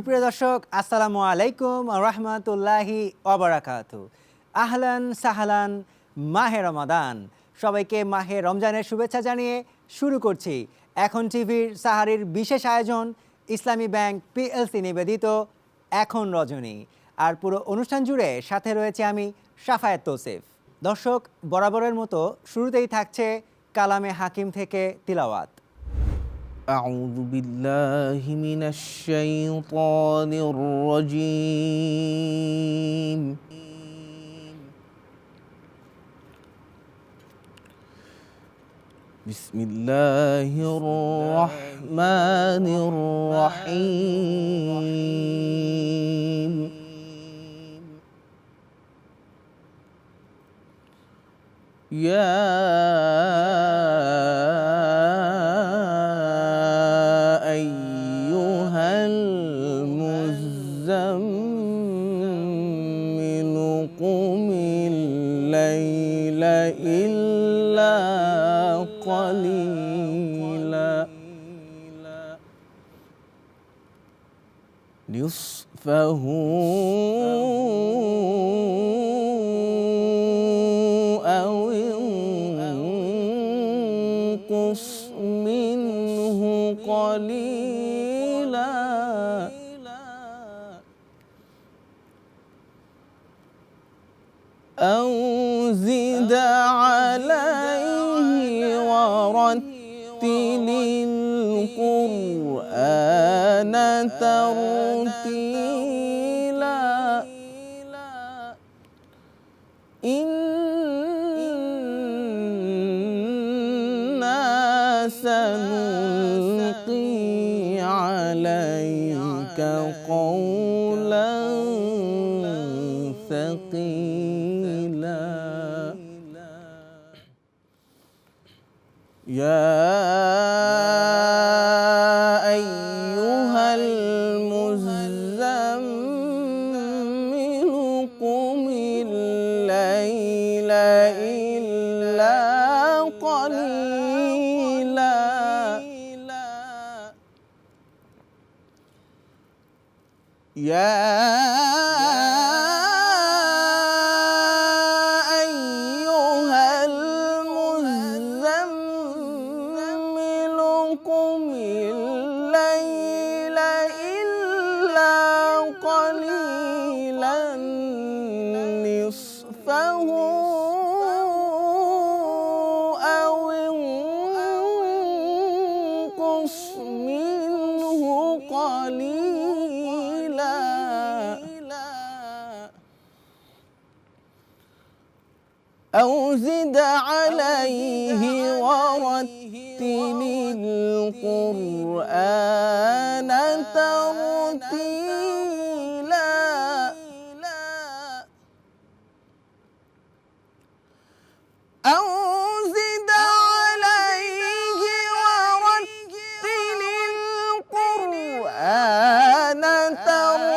সুপ্রিয় দর্শক, আসসালামু আলাইকুম রহমতুল্লাহি ওবারাকাতু। আহলান সাহলান, মাহে রমাদান। সবাইকে মাহে রমজানের শুভেচ্ছা জানিয়ে শুরু করছি এখন টিভির সাহারির বিশেষ আয়োজন ইসলামী ব্যাংক পিএলসি নিবেদিত এখন রজনী। আর পুরো অনুষ্ঠান জুড়ে সাথে রয়েছে আমি শাফায়েত তৌসিফ। দর্শক, বরাবরের মতো শুরুতেই থাকছে কালামে হাকিম থেকে তিলাওয়াত। أعوذ بالله من الشيطان الرجيم بسم الله الرحمن الرحيم يا قم الليل إلا قليلا نصفه أو انقص منه قليلا أو زد عليه ورتل القرآن ترتيلا إنا سنلقي عليك قولا ثقيلا يا أيها المزمل قم الليل إلا قليلا يا أو زد عليه ورتل القرآن ترتيلا أو زد عليه ورتل القرآن ترتيلا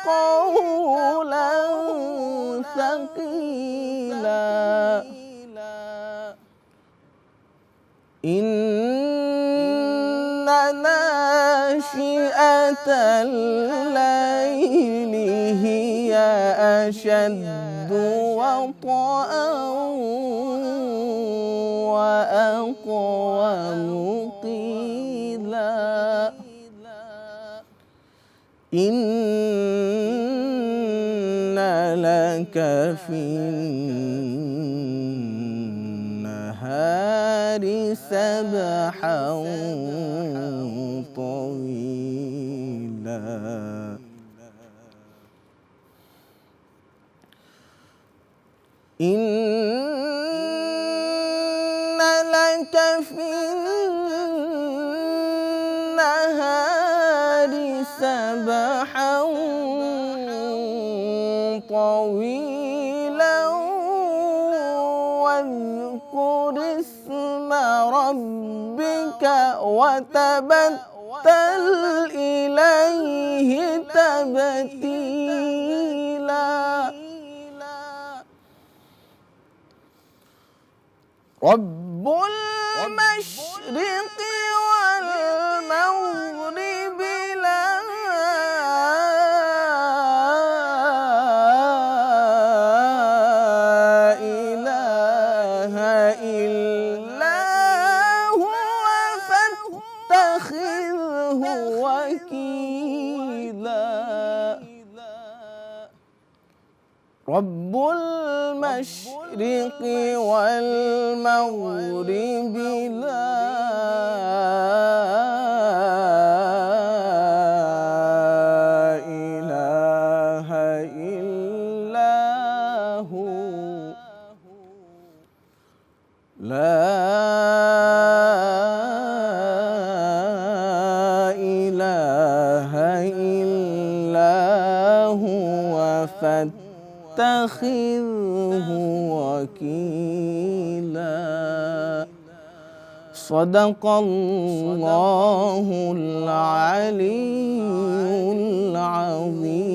قولا ثقيلا إن ناشئة الليل هي أشد وطئا وأقوم قيلا إن لك في النهار سبحا طويلا إن لك في النهار سبحا طويلا واذكر اسم ربك وتبتل إليه تبتيلا رب المشرق والمغرب لا إله إلا هو فاتخذه وكيلا رب المشرق والمغرب لا إله إلا هو لا إله إلا هو فاتخذه وكيلا صدق الله العلي العظيم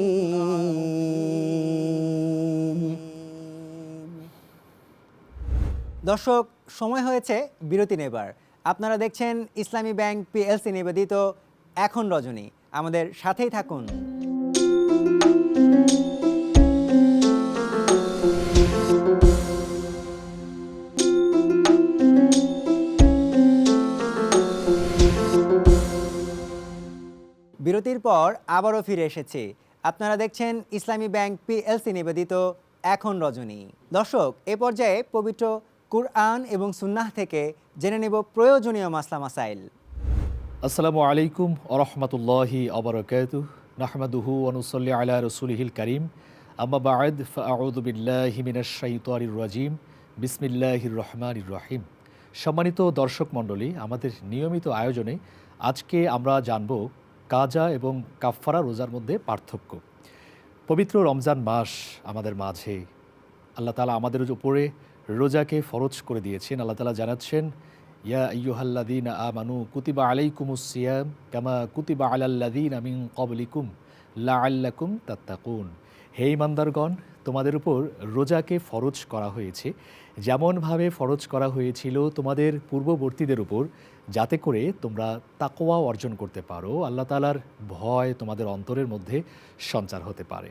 দর্শক, সময় হয়েছে বিরতি নেবার। আপনারা দেখছেন ইসলামী ব্যাংক পিএলসি নিবেদিত এখন রজনী। আমাদের সাথেই থাকুন। বিরতির পর আবারও ফিরে এসেছি। আপনারা দেখছেন ইসলামী ব্যাংক পিএলসি নিবেদিত এখন রজনী। দর্শক, এ পর্যায়ে পবিত্র কুরআন এবং সুন্নাহ থেকে জেনে নেব প্রয়োজনীয় মাসলা মাসাইল। আসসালামু আলাইকুম ওরহমতুল্লাহি আবরাকাতুহু নাহমাদুহু ওয়া নুসাল্লি আলা রাসূলিহিল কারীম আম্মা বা'দ ফাআউযু বিল্লাহি মিনাশ শাইতানির রাজীম বিসমিল্লাহির রহমানির রহিম। সম্মানিত দর্শক মণ্ডলী, আমাদের নিয়মিত আয়োজনে আজকে আমরা জানব কাজা এবং কাফফারা রোজার মধ্যে পার্থক্য। পবিত্র রমজান মাস আমাদের মাঝে, আল্লাহ তাআলা আমাদের উপরে রোজাকে ফরজ করে দিয়েছেন। আল্লাহ তাআলা জানাচ্ছেন, ইয়া আইয়ুহাল্লাযীনা আমানু কুতিবা আলাইকুমুস সিয়াম কামা কুতিবা আলাল্লাযীনা মিন ক্বাবলিকুম লাআল্লাকুম তাত্তাকুন। হে ঈমানদারগণ, তোমাদের উপর রোজাকে ফরজ করা হয়েছে যেমনভাবে ফরজ করা হয়েছিল তোমাদের পূর্ববর্তীদের উপর, যাতে করে তোমরা তাকওয়া অর্জন করতে পারো, আল্লাহ তাআলার ভয় তোমাদের অন্তরের মধ্যে সঞ্চার হতে পারে।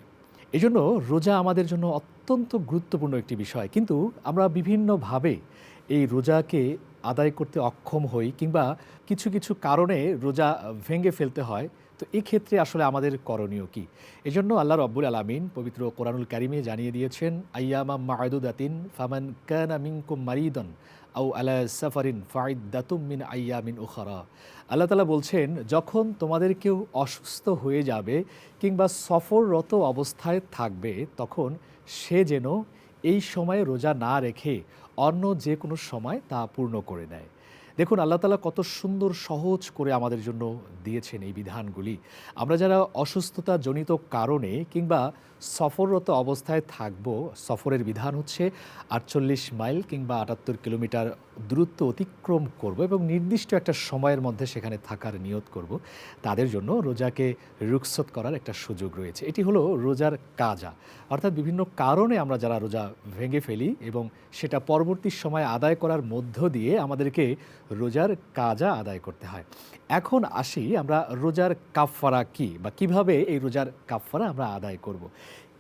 এজন্য রোজা আমাদের জন্য অত্যন্ত গুরুত্বপূর্ণ একটি বিষয়। কিন্তু আমরা বিভিন্নভাবে এই রোজাকে আদায় করতে অক্ষম হই, কিংবা কিছু কিছু কারণে রোজা ভেঙে ফেলতে হয়। তো এই ক্ষেত্রে আসলে আমাদের করণীয় কি? এজন্য আল্লাহ রাব্বুল আলামিন পবিত্র কোরআনুল কারিমে জানিয়ে দিয়েছেন, আইয়ামাম মা'দুদাতিন ফামান কানা মিনকুম মারিদান আও আলা সাফারিন ফাইদ্দাতুম মিন আইয়ামিন উখরা। আল্লাহ তাআলা বলছেন, যখন তোমাদের কেউ অসুস্থ হয়ে যাবে কিংবা সফররত অবস্থায় থাকবে, তখন সে যেন এই সময়ে রোজা না রেখে অন্য যে কোনো সময় তা পূর্ণ করে নেয়। দেখুন, আল্লাহ তাআলা কত সুন্দর সহজ করে আমাদের জন্য দিয়েছেন এই বিধানগুলি। আমরা যারা অসুস্থতা জনিত কারণে কিংবা সফররত অবস্থায় থাকব, সফরের বিধান হচ্ছে 48 মাইল কিংবা 78 কিলোমিটার দূরত্ব অতিক্রম করব এবং নির্দিষ্ট একটা সময়ের মধ্যে সেখানে থাকার নিয়ত করব, তাদের জন্য রোজাকে রুখসত করার একটা সুযোগ রয়েছে। এটি হলো রোজার কাজা, অর্থাৎ বিভিন্ন কারণে আমরা যারা রোজা ভেঙে ফেলি এবং সেটা পরবর্তী সময় আদায় করার মধ্য দিয়ে আমাদেরকে রোজার কাজা আদায় করতে হয়। এখন আসি আমরা রোজার কাফফারা কি, বা কিভাবে এই রোজার কাফফারা আমরা আদায় করব।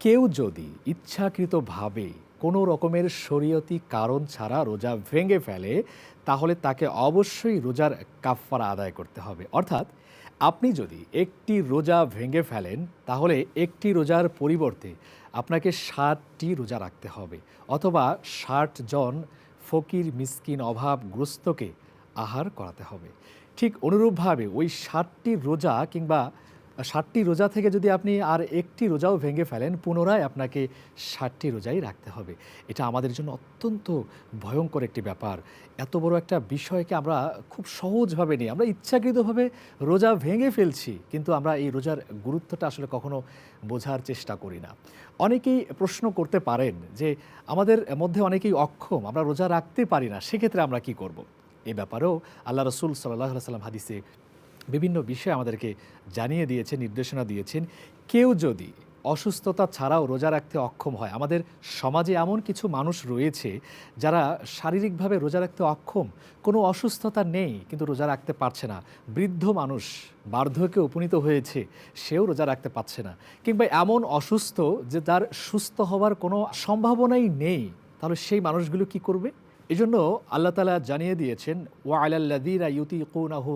কেউ যদি ইচ্ছাকৃতভাবে কোনো রকমের শরীয়তি কারণ ছাড়া রোজা ভেঙে ফেলে, তাহলে তাকে অবশ্যই রোজার কাফফারা আদায় করতে হবে। অর্থাৎ আপনি যদি একটি রোজা ভেঙে ফেলেন, তাহলে একটি রোজার পরিবর্তে আপনাকে 60টি রোজা রাখতে হবে, অথবা 60 জন ফকির মিসকিন অভাবগ্রস্তকে আহার করাতে হবে। ঠিক অনুরূপভাবে ওই 60টি রোজা কিংবা 60টি রোজা থেকে যদি আপনি আর একটি রোজাও ভেঙে ফেলেন, পুনরায় আপনাকে 60টি রোজাই রাখতে হবে। এটা আমাদের জন্য অত্যন্ত ভয়ঙ্কর একটি ব্যাপার। এত বড় একটা বিষয়কে আমরা খুব সহজভাবে নিই, আমরা ইচ্ছাকৃতভাবে রোজা ভেঙে ফেলছি, কিন্তু আমরা এই রোজার গুরুত্বটা আসলে কখনো বোঝার চেষ্টা করি না। অনেকেই প্রশ্ন করতে পারেন যে আমাদের মধ্যে অনেকেই অক্ষম, আমরা রোজা রাখতে পারি না, সেক্ষেত্রে আমরা কি করব? এ ব্যাপারেও আল্লাহ রাসূল সাল্লাল্লাহু আলাইহি ওয়াসাল্লাম হাদিসে বিভিন্ন বিষয় আমাদেরকে জানিয়ে দিয়েছেন, নির্দেশনা দিয়েছেন। কেউ যদি অসুস্থতা ছাড়াও রোজা রাখতে অক্ষম হয়। আমাদের সমাজে এমন কিছু মানুষ রয়েছে যারা শারীরিকভাবে রোজা রাখতে অক্ষম, কোনো অসুস্থতা নেই কিন্তু রোজা রাখতে পারছে না। বৃদ্ধ মানুষ বার্ধক্যে উপনীত হয়েছে, সেও রোজা রাখতে পারছে না, কিংবা এমন অসুস্থ যে তার সুস্থ হওয়ার কোনো সম্ভাবনাই নেই। তাহলে সেই মানুষগুলো কি করবে? এজন্য আল্লাহ তাআলা জানিয়ে দিয়েছেন, ওয়া আলাল্লাযীনা ইউতীকুনাহু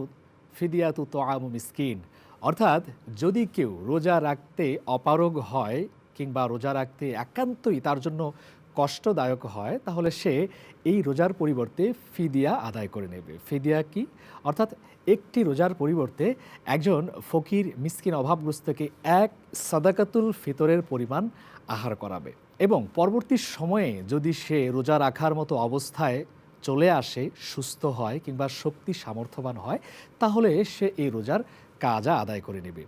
ফিদিয়াতু তাআমু মিসকিন। অর্থাৎ যদি কেউ রোজা রাখতে অপারগ হয় কিংবা রোজা রাখতে একান্তই তার জন্য কষ্টদায়ক হয়, তাহলে সে এই রোজার পরিবর্তে ফিদিয়া আদায় করে নেবে। ফিদিয়া কি? অর্থাৎ একটি রোজার পরিবর্তে একজন ফকির মিসকিন অভাবগ্রস্তকে এক সাদাকাতুল ফিতরের পরিমাণ আহার করাবে, এবং পরবর্তী সময়ে যদি সে রোজা রাখার মতো অবস্থায় চলে আসে, সুস্থ হয় কিংবা শক্তি সামর্থ্যবান হয়, তাহলে সে এই রোজার কাজা আদায় করে নেবে।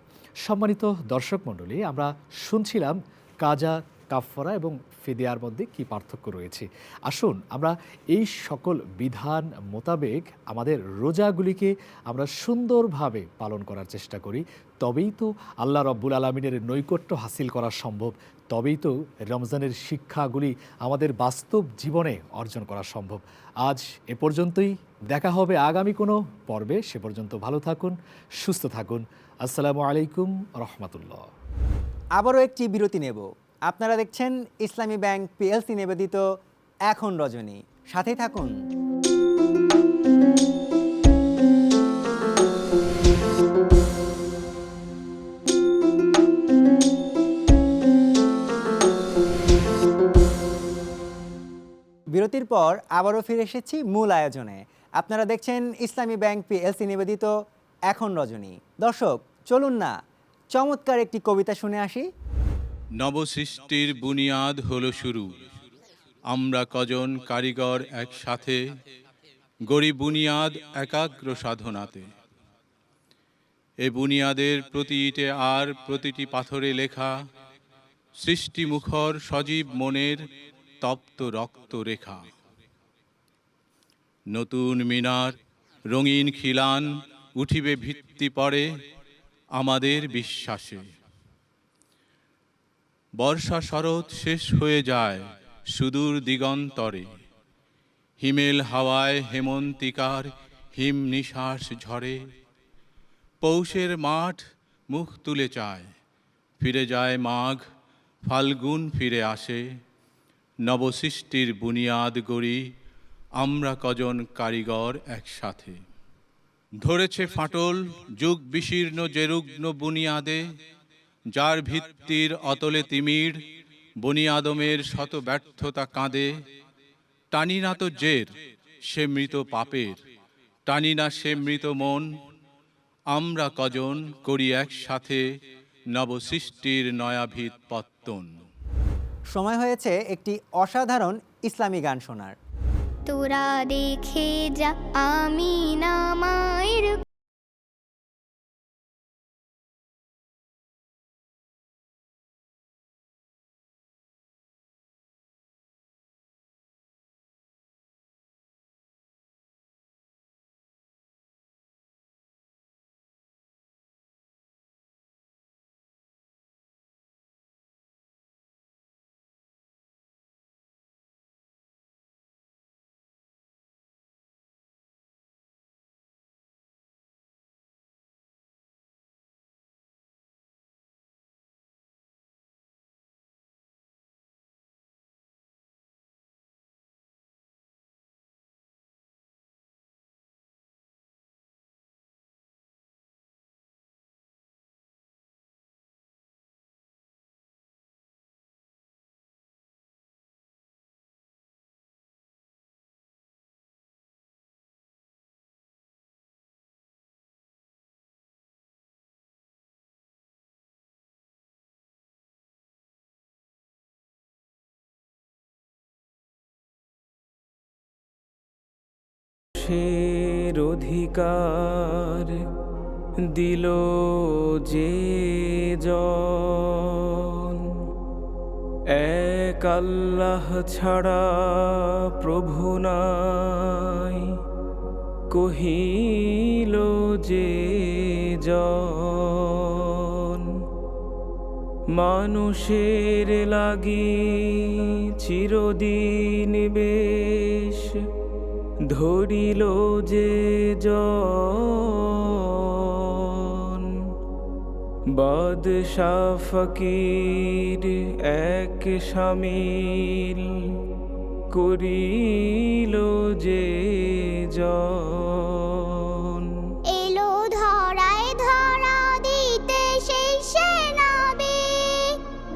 সম্মানিত দর্শক মণ্ডলী, আমরা শুনছিলাম কাজা, কাফফারা এবং ফিদিয়ার মধ্যে কি পার্থক্য রয়েছে। আসুন আমরা এই সকল বিধান মোতাবেক আমাদের রোজাগুলিকে আমরা সুন্দরভাবে পালন করার চেষ্টা করি। তবেই তো আল্লাহ রব্বুল আলমিনের নৈকট্য হাসিল করা সম্ভব, তবেই তো রমজানের শিক্ষাগুলি আমাদের বাস্তব জীবনে অর্জন করা সম্ভব। আজ এ পর্যন্তই, দেখা হবে আগামী কোনো পর্বে। সে পর্যন্ত ভালো থাকুন, সুস্থ থাকুন। আসসালামু আলাইকুম রহমতুল্লাহ। আবারও একটি বিরতি নেব। আপনারা দেখছেন ইসলামী ব্যাংক পিএলসি নিবেদিত এখন রজনী, সাথেই থাকুন। বিরতির পর আবারও ফিরে এসেছি মূল আয়োজনে। আপনারা দেখছেন ইসলামী ব্যাংক পিএলসি নিবেদিত এখন রজনী। দর্শক, চলুন না চমৎকার একটি কবিতা শুনে আসি। নবসৃষ্টির বুনিয়াদ হলো শুরু, আমরা কজন কারিগর একসাথে গড়ি বুনিয়াদ একাগ্র সাধনাতে। এ বুনিয়াদের প্রতি ইটে আর প্রতিটি পাথরে লেখা সৃষ্টি মুখর সজীব মনের তপ্ত রক্ত রেখা। নতুন মিনার রঙিন খিলান উঠিবে ভিত্তি পড়ে আমাদের বিশ্বাসে। বর্ষা শরৎ শেষ হয়ে যায় সুদূর দিগন্তরে, হিমেল হাওয়ায় হেমন্তিকার হিম নিশ্বাস ঝরে। পৌষের মাঠ মুখ তুলে চায়, ফিরে যায় মাঘ ফাল্গুন ফিরে আসে। নবসৃষ্টির বুনিয়াদ গড়ি আমরা কজন কারিগর একসাথে। ধরেছে ফাটল যুগ বিশীর্ণ যে রুগ্ন বুনিয়াদে, যার ভিত্তির অতলে তিমির বনিয়াদমের শত ব্যর্থতা কাঁদে। টানি না তো জের সে মৃত পাপের, টানি না সে মৃত মন, আমরা কজন করি একসাথে নবসৃষ্টির নয়া ভিত পত্তন। সময় হয়েছে একটি অসাধারণ ইসলামী গান শোনার। তোরা দেখে যা আমিনা মায়ের মানুষের অধিকার দিল যে জন, এক আল্লাহ ছাড়া প্রভু নাই, কহিল যে জন। মানুষের লাগি চিরদিন বেশ ধরিল যে জন বাদশাহ ফকির এক শামিল করিল যে জন এলো ধরায় ধরা দিতে সেই সেনাবে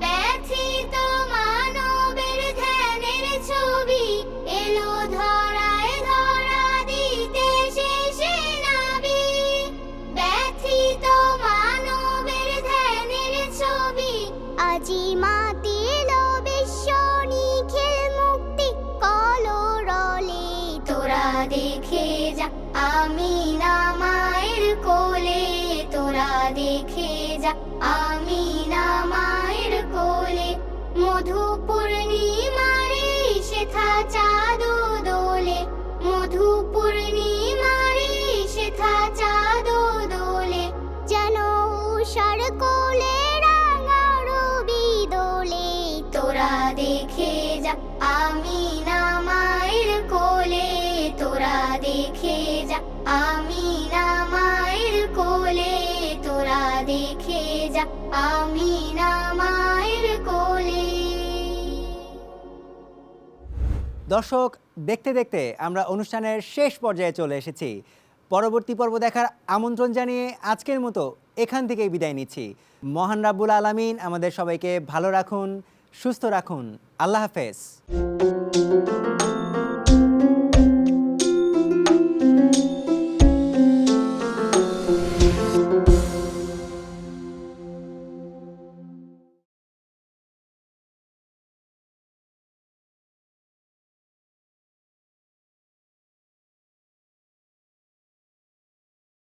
ব্যথিত মানবের ধ্যানের ছবি এলো ধরায় ধরা দিতে সেই সেনাবে ব্যথিত মানবের ধ্যানের ছবি আজি মাতিল বিশ্ব নিখিল মুক্তি কলরলে তোরা দেখে যা আমিনা মায়ের কোলে তোরা দেখে যা আমিনা মায়ের কোলে মধু পূর্ণিমারে সেথা চাঁদ দোলে মধু পূর্ণিমারে সেথা চাঁদ দোলে যেন উষার কোলে রাঙা রবি দোলে তোরা দেখে যা আমিনা মায়ের কোলে তোরা দেখে যা আমিনা মায়ের কোলে তোরা দেখে যা আমিনা মায়ের কোলে। দর্শক, দেখতে দেখতে আমরা অনুষ্ঠানের শেষ পর্যায়ে চলে এসেছি। পরবর্তী পর্ব দেখার আমন্ত্রণ জানিয়ে আজকের মতো এখান থেকেই বিদায় নিচ্ছি। মহান রাব্বুল আলামিন আমাদের সবাইকে ভালো রাখুন, সুস্থ রাখুন। আল্লাহ হাফেজ।